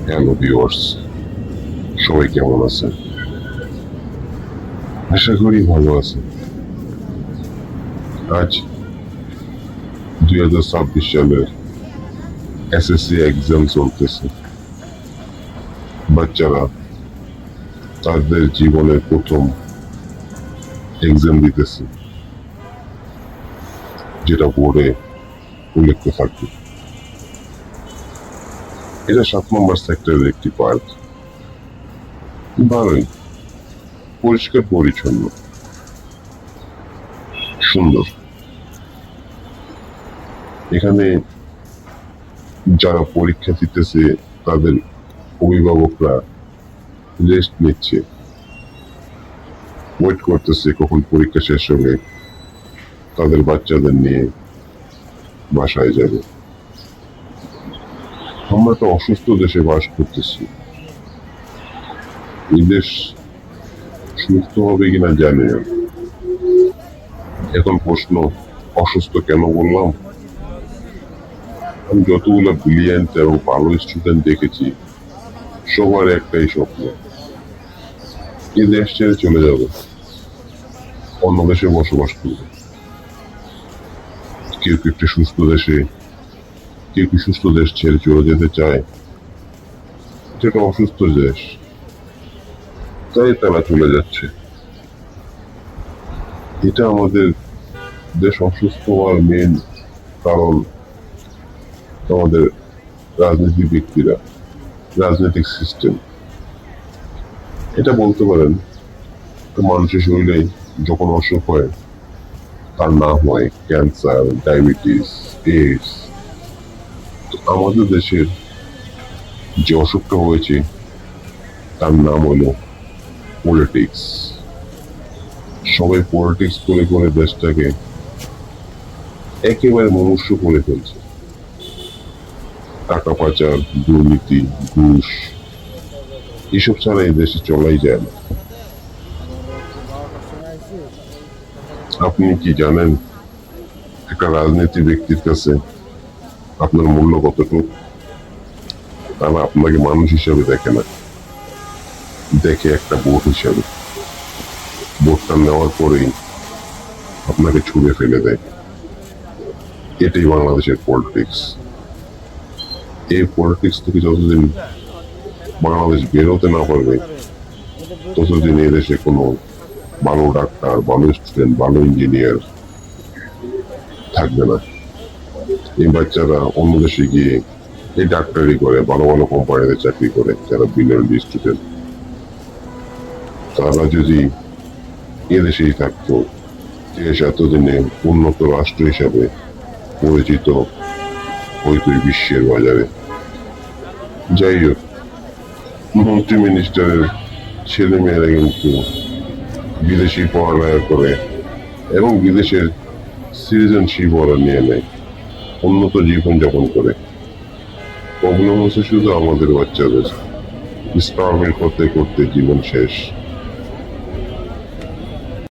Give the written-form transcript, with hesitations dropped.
Hello viewers, সবাই কেমন আছেন? আশা করি ভালো আছেন। আজ 2026 সালের এসএসসি এক্সাম চলতেছে। বাচ্চারা তাদের জীবনের প্রথম এক্সাম দিতেছে, যেটা বোর্ডে উল্লেখ থাকবে। এটা 7 নম্বর সেক্টরের একটি পার্ক। ভালোই, পরিষ্কার পরিচ্ছন্ন, সুন্দর। এখানে যারা পরীক্ষা দিতেছে তাদের অভিভাবকরা রেস্ট নিচ্ছে, ওয়েট করতেছে কখন পরীক্ষা শেষ হবে, তাদের বাচ্চাদের নিয়ে বাসায় যাবে। আমরা তো অসুস্থ দেশে বাস করতেছি, এই দেশ সুস্থ হবে কিনা জানি না। এখন প্রশ্ন, অসুস্থ কেন বললাম? আমি যতগুলো ব্রিলিয়ান্ট এবং ভালো স্টুডেন্ট দেখেছি, সবার একটাই স্বপ্ন, এই দেশ ছেড়ে চলে যাবে, অন্য দেশে বসবাস করবে। কেউ কেউ একটি সুস্থ দেশে, কেউ কি সুস্থ দেশ ছেড়ে চলে যেতে চায়, যেটা অসুস্থ দেশ, তাই তারা চলে যাচ্ছে। এটা আমাদের দেশ অসুস্থ হওয়ার মেন কারণ আমাদের রাজনীতি ব্যক্তিরা, রাজনৈতিক সিস্টেম। এটা বলতে পারেন মানুষের শরীরে যখন অসুখ হয়, তার নাম হয় ক্যান্সার, ডায়াবেটিস, এইডস। আমাদের দেশের যে অসুখটা হয়েছে তার নাম হলো পলিটিক্স। সবাই পলিটিক্স করে করে দেশটাকে একেবারে মুমূর্ষু করে ফেলছে। টাকা পাচার, দুর্নীতি, ঘুষ, এসব ছাড়া এই দেশে চলাই যায় না। আপনি কি জানেন একটা রাজনীতি ব্যক্তির কাছে আপনার মূল্য কতটুকু? তারা আপনাকে মানুষ হিসাবে দেখে না, দেখে একটা ভোট হিসাবে। ভোটটা নেওয়ার পরেই আপনাকে ছুঁড়ে ফেলে দেয়। এটাই বাংলাদেশের পলিটিক্স। এই পলিটিক্স থেকে যতদিন বাংলাদেশ বেরোতে না পারবে, ততদিন এই দেশে কোনো ভালো ডাক্তার, ভালো স্টুডেন্ট, ভালো ইঞ্জিনিয়ার থাকবে না। এই বাচ্চারা অন্য দেশে গিয়ে এই ডাক্তারি করে, ভালো ভালো কোম্পানিতে চাকরি করে, যারা বিলিয়ন স্টুডেন্ট। তারা যদি এদেশেই থাকতো, দেশ এতদিনে উন্নত রাষ্ট্র হিসাবে পরিচিত হইতো বিশ্বের বাজারে। যাই হোক, মন্ত্রী মিনিস্টারের ছেলে মেয়েরা কিন্তু বিদেশি পড়ালেখা করে এবং বিদেশের সিটিজেনশিপ ওরা নিয়ে নেয়, উন্নত জীবনযাপন করে। প্রবলেম হচ্ছে শুধু আমাদের বাচ্চাদের স্টার্ভিং করতে করতে জীবন শেষ।